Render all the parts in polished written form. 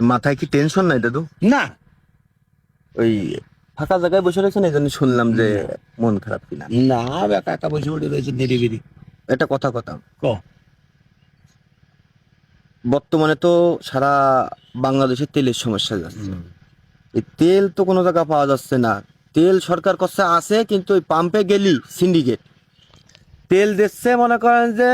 মাথায় কি টেনশন নাই দাদু? না ওই ফাঁকা জায়গায় বসে রয়েছেন এই জন্য শুনলাম যে মন খারাপ কিনা। না একা একা বসে পড়ে রয়েছে নিরিবিরি। এটা কথা কথা ক বর্তমানে তো সারা বাংলাদেশে তেলের সমস্যা যাচ্ছে। এই তেল তো কোনো জায়গা পাওয়া যাচ্ছে না। তেল সরকার কাছে আছে কিন্তু ওই পাম্পে গেলি সিন্ডিকেট তেল দিচ্ছে মনে করেন যে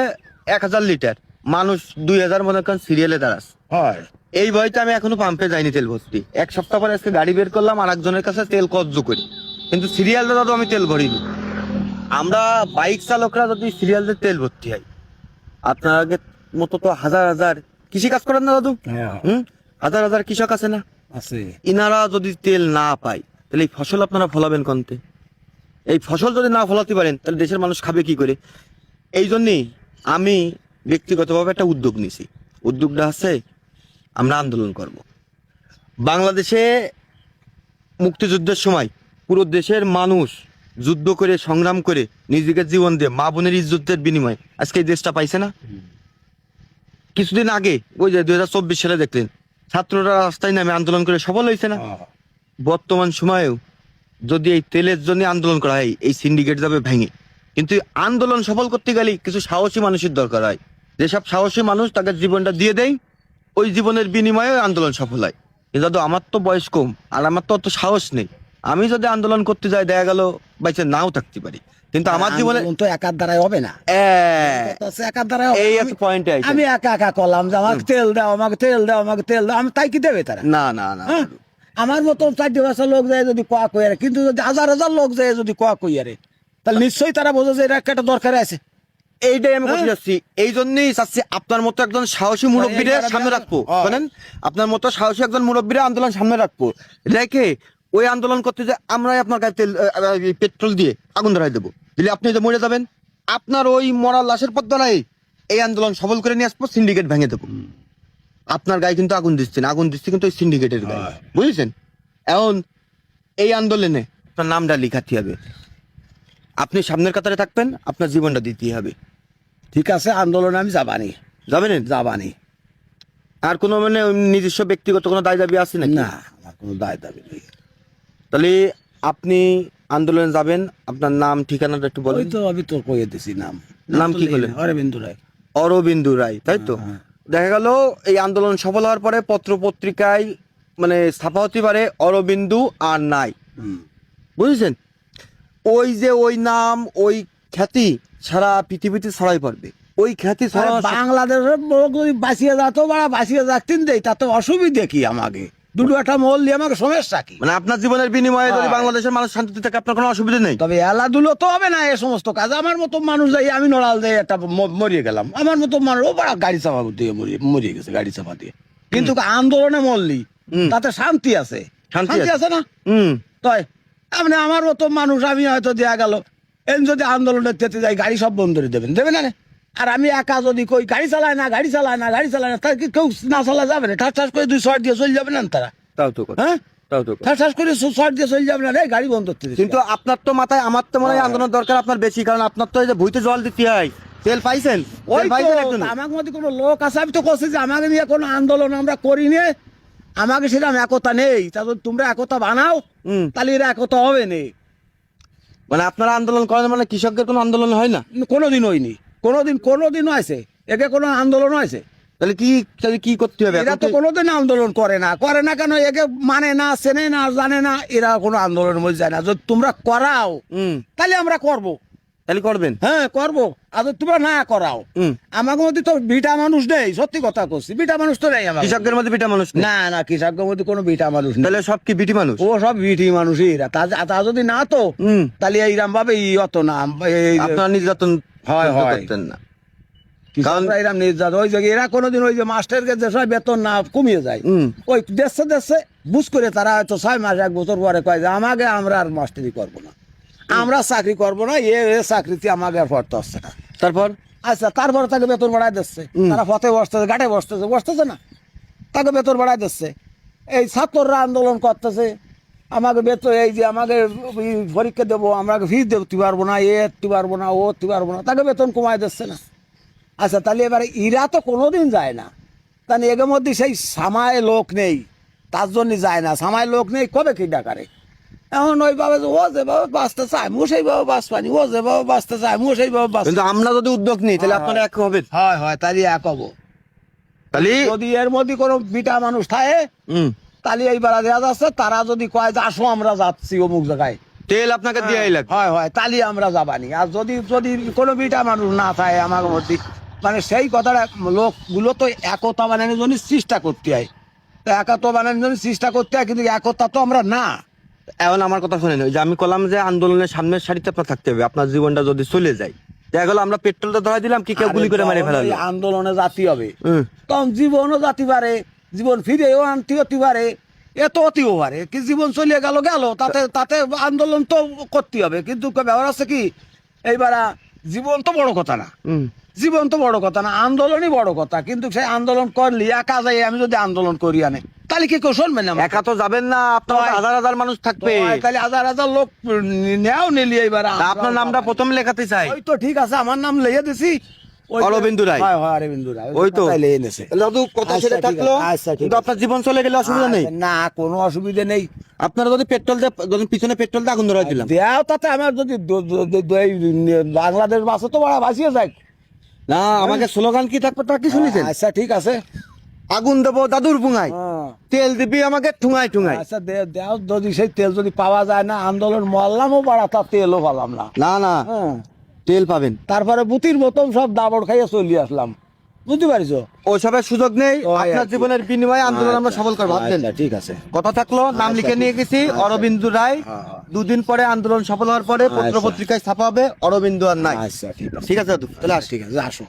1000 লিটার, মানুষ 2000 মনে করেন সিরিয়ালে দাঁড়াচ্ছে। হয় এই ভয়তে আমি এখনো পাম্পে যাইনি তেল ভর্তি। এক সপ্তাহ পরে আজকে গাড়ি বের করলাম আর একজনের কাছে তেল কর্জ করি, কিন্তু সিরিয়ালটা দাদু আমি তেল ভরিনি। আমরা বাইক চালকরা যদি সিরিয়ালে তেল ভর্তি হয়, আপনার আগে মতো তো হাজার হাজার কৃষি কাজ করেন না দাদু? হ্যাঁ হাজার হাজার কৃষক আছে না? আছে। ইনারা যদি তেল না পায় তাহলে এই ফসল আপনারা ফলাবেন কোনতে? এই ফসল যদি না ফলাতে পারেন তাহলে দেশের মানুষ খাবে কি করে? এই জন্যই আমি ব্যক্তিগতভাবে একটা উদ্যোগ নিছি। উদ্যোগটা আছে আমরা আন্দোলন করব। বাংলাদেশে মুক্তিযুদ্ধের সময় পুরো দেশের মানুষ যুদ্ধ করে সংগ্রাম করে নিজেকে জীবন দিয়ে মা বোনের ইজ্জতের বিনিময়ে আজকে এই দেশটা পাইছে না? কিছুদিন আগে ওই যে 2024 সালে দেখলেন ছাত্ররা রাস্তায় নামে আন্দোলন করে সফল হয়েছে না? বর্তমান সময়েও যদি এই তেলের জন্য আন্দোলন করা হয় এই সিন্ডিকেট যাবে ভেঙে। কিন্তু এই আন্দোলন সফল করতে গেলে কিছু সাহসী মানুষের দরকার হয়। যেসব সাহসী মানুষ তাকে জীবনটা দিয়ে দেয়, ওই জীবনের বিনিময়ে ওই আন্দোলন সফল হয়। কিন্তু দাদু আমার তো বয়স কম আর আমার তো অত সাহস নেই। আমি যদি আন্দোলন করতে যাই দেখা গেল বাইচে নাও থাকতে পারি, কিন্তু আমার জীবনে আন্দোলন তো একার দ্বারাই হবে না। একার দ্বারাই হবে। এই একটা পয়েন্ট আমি একা একা করলাম যে আমাকে তেল দাও, আমাকে তেল দাও, আমাকে তেল দাও, আমি তাই কি দেবে তারা? না না না হ্যাঁ? আমার মতো 4 লোক যায় যদি কোয়া কইয়ারে, কিন্তু যদি হাজার হাজার লোক যায় যদি কোয়া কইয়ারে, তাহলে নিশ্চয়ই তারা বোঝে যে এর একটা দরকার আছে। এইটাই আমি বলতে যাচ্ছি। এই জন্যই চাচ্ছি আপনার মতো একজন সাহসী মুরব্বীরে সামনে রাখবো, জানেন? আপনার মতো সাহসী একজন মুরব্বীরে আন্দোলন সামনে রাখবো, রেখে ওই আন্দোলন করতে যে আমরাই আপনার গায়ে তেল পেট্রোল দিয়ে আগুন ধরাই দেবো, দিলে আপনি যে মরে যাবেন। আপনার ওই মরার লাশের পর দ্বারাই এই আন্দোলন সফল করে নিয়ে আসবো, সিন্ডিকেট ভেঙে দেবো। আপনার গায়ে কিন্তু আগুন দিচ্ছেন, আগুন দিচ্ছে কিন্তু ওই সিন্ডিকেটের গায়ে, বুঝেছেন? এখন এই আন্দোলনে আপনার নামটা লিখাতে হবে, আপনি সামনের কাতারে থাকবেন, আপনার জীবনটা দিতে হবে। ঠিক আছে, আন্দোলনে আমি যাবানি, যাবেন? যাবানি। আর কোনো মানে নিজস্ব ব্যক্তিগত কোনো দায় দাবি আছে নাকি? না, আমার কোনো দায় দাবি নেই। তাহলে আপনি আন্দোলনে যাবেন, আপনার নাম ঠিকানাটা একটু ওই বলেন। তো আমি তো কইয়ে দিছি নাম। নাম কি করলেন? অরবিন্দ রায়। অরবিন্দু রায়, তাই তো? দেখা গেল এই আন্দোলন সফল হওয়ার পরে পত্র পত্রিকায় মানে ছাপা হতে পারে অরবিন্দু আর নাই, বুঝেছেন? ওই যে ওই নাম ওই খ্যাতি সারা পৃথিবীতে ছড়াই পড়বে। ওই খ্যাতি আরে বাংলাদেশের লোক যদি বাঁচিয়ে যেত বা বাঁচিয়ে যাচ্ছেন দেয় তাতে অসুবিধে কি? আমাকে দুটো একটা মহল দিয়ে আমাকে সমস্যা কি? মানে আপনার জীবনের বিনিময়ে যদি বাংলাদেশের মানুষ শান্তিতে থাকে আপনার কোনো অসুবিধা নেই। তবে এলাধুলো তো হবে না এই সমস্ত কাজ। আমার মতো মানুষ যাই, আমি নড়াল দিয়ে একটা মরিয়ে গেলাম, আমার মতো মানুষ ও বড় গাড়ি চাপা দিয়ে মরিয়ে গেছে গাড়ি চাপা দিয়ে, কিন্তু আন্দোলনে মরলি তাতে শান্তি আছে। শান্তি আছে না? তাই আপনি আমার মতো মানুষ, আমি হয়তো দেয়া গেল এই যদি আন্দোলনে যেতে যাই গাড়ি সব বন্ধ করে দেবেন, দেবে না? আর আমি একা যদি কই গাড়ি চালায় না গাড়ি চালায় না গাড়ি চালায় না, তার কি কেউ না চালা যাবে না? ঠাস ঠাস করে 2 শর্ট দিয়ে চলে যাবে না তারা? তাও তো কথা, হ্যাঁ, তাও তো কথা। ঠাস ঠাস করে শর্ট দিয়ে চলে যাবে না রে, গাড়ি বন্ধ করতে দিস। কিন্তু আপনার তো মাথায়, আমার তো মনে হয় আন্দোলন দরকার আপনার বেশি, কারণ আপনার তো এই যে ভুইতে জল দিতে হয়, তেল পাইছেন? ওই তেল পাইছেন একজন? আমার মধ্যে কোনো লোক আছে, আমি তো করছি যে আমাকে নিয়ে কোনো আন্দোলন আমরা করি নে, আমাকে সেরকম একতা নেই। তা যদি তোমরা একতা বানাও তাহলে এরা একতা হবে না। মানে আপনারা আন্দোলন করেন মানে কৃষকদের কোনো আন্দোলন হয় না? কোনোদিন হয়নি, কোনোদিন হয়েছে একে কোনো আন্দোলন হয়েছে? তাহলে কি করতে হবে? এরা তো কোনোদিন আন্দোলন করে না কেন? একে মানে না, চেনে না, জানে না, এরা কোনো আন্দোলনের মধ্যে যায় না। যদি তোমরা করাও তাহলে আমরা করব। তাহলে করবেন? হ্যাঁ করবো। আর যদি তোমরা না করাও, আমার মধ্যে তো বিটা মানুষ নেই, সত্যি কথা করছি, বিটা মানুষ তো নেই আমার কৃষকদের মধ্যে বিটা মানুষ নেই? না না, কৃষকের মধ্যে কোনো বিটা মানুষ নেই। তাহলে সব কি বিটি মানুষ? ও সব বিটি মানুষই এরা। তা যদি না তো তাহলে এইরাম ভাবে অত নাম আপনারা নির্যাতন হয় করতেন না? কৃষকরা এরাম নির্যাতন, ওই যে এরা কোনোদিন ওই যে মাস্টারকে যে সব বেতন না কমিয়ে যায়, ওই দেশে বুঝ করে তারা হয়তো 6 মাস 1 বছর পরে কয় যে আমাকে আমরা আর মাস্টারি করবো না, আমরা চাকরি করবো না, এ চাকরিতে আমাকে আর পড়তে হচ্ছে না। তারপর আচ্ছা, তারপরে তাকে বেতন বাড়ায় দিচ্ছে, তারা পথে বসতেছে, ঘাটে বসতেছে না, তাকে বেতন বাড়ায় দিচ্ছে। এই ছাত্ররা আন্দোলন করতেছে, আমাকে বেতন এই যে আমাকে পরীক্ষা দেবো, আমাকে ফিস দিতে পারবো না, দিতে পারবো না, দিতে পারবো না, তাকে বেতন কমায় দিচ্ছে না। আচ্ছা, তাহলে এবারে ইরা তো কোনোদিন যায় না, তাহলে এর মধ্যে সেই সামায় লোক নেই, তার জন্য যায় না। সামায় লোক নেই, কবে কি ডাকারে? এখন ওই বাবা ও যে বাবা বাঁচতে চায়, মু সেই বাবা বাঁচ পানি, ও যে বাবা বাঁচতে চায়, মু সেই বাবা বাঁচ। কিন্তু আমরা যদি উদ্যোগ নিই তাহলে আপনারা এক হবেন। হয় হয়, তাহলে এক হবো। তাহলে যদি এর মধ্যে কোনো বিটা মানুষ থাকে, হুম, তাহলে এই বেড়া দেওয়া যাচ্ছে, তারা যদি কয় যে আসো আমরা যাচ্ছি অমুক জায়গায়, তেল আপনাকে দিয়েই লাগবে। হয় হয়, তাহলে আমরা যাবানি। আর যদি যদি কোনো বিটা মানুষ না থাকে আমার মধ্যে, মানে সেই কথাটা লোকগুলো তো একতা বানানোর জন্য চেষ্টা করতে হয়। তো একতা বানানোর জন্য চেষ্টা করতে হয়, কিন্তু একতা তো আমরা না। এখন আমার কথা শুনেন, ওই যে আমি বললাম যে আন্দোলনের সামনের সারিতে আপনার থাকতে হবে, আপনার জীবনটা যদি চলে যায়, দেখা গেলো আমরা পেট্রোলটা ধরা দিলাম, কি কেউ গুলি করে মারে আরে ফেলালো। যখন এই আন্দোলনে জাতি হবে, হুম। তখন জীবনও জাতি পারে, জীবন ফিরেও আনতে হতে পারে, এত অতিও পারে। কি জীবন চলিয়ে গেল গেল, তাতে তাতে আন্দোলন তো করতে হবে। কিন্তু ব্যাপার আছে কি, এইবার জীবন তো বড় কথা না, হুম। জীবন তো বড় কথা না, আন্দোলনই বড় কথা। কিন্তু সেই আন্দোলন করলি একা যাই, আমি যদি আন্দোলন করি আনে, তাহলে কি কেউ শুনবে না? একা তো যাবেন না, আপনার হয়। হাজার হাজার মানুষ থাকবে। তাহলে হাজার হাজার লোক নেও নিলি এইবার। তা আপনার নামটা প্রথম লেখাতে চাই। ওই তো ঠিক আছে, আমার নাম লিখে দিছি, ওই যে- অরবিন্দু রায়। হয় হয়, অরবিন্দু রায়, ওই তো কথাই লিখে এনেছে। দাদু কথা আচ্ছা, সেটা ঠিক থাকলো, আছে, আচ্ছা, ঠিক কিন্তু আছে। আপনার জীবন চলে গেলে অসুবিধা নেই। না, কোনো অসুবিধা নেই। আপনারা যদি পেট্রোল দিয়ে, যদি পিছনে পেট্রোল দিয়ে আগুন ধরা দিলাম, দেও, তাতে আমার যদি এই বাংলাদেশ বাসে তো বড় বাঁচিয়ে যায়। না আমাকে স্লোগান কি থাকবে তা কি শুনেছেন? আচ্ছা ঠিক আছে। আগুন দেবো দাদুর পুঙায়, হ্যাঁ। তেল দিবি আমাকে ঠুঙায় ঠুঙায়। আচ্ছা দেও, যদি সেই তেল যদি পাওয়া যায় না, আন্দোলন মরলামও বাড়া, তার তেলও পালাম না। না না, হ্যাঁ। তেল পাবেন। তারপরে বুতির মতন সব দাবড় খাইয়ে চলিয়ে আসলাম, বুঝতে পারিছো? ওইসবের সুযোগ নেই। ওই আপনার আর কি। জীবনের বিনিময়ে আন্দোলন আমরা সফল করবো, ভাবছেন? আচ্ছা, ঠিক আছে। কথা থাকলো, নাম লিখে নিয়ে গেছি অরবিন্দু রায়। হ্যাঁ, হ্যাঁ। দুদিন পরে আন্দোলন সফল হওয়ার পরে পত্র আচ্ছা। পত্রিকায় ছাপা হবে অরবিন্দু আর নাই। আচ্ছা ঠিক আছে, ঠিক আছে দাদু, তাহলে আসি। ঠিক আছে, আসো।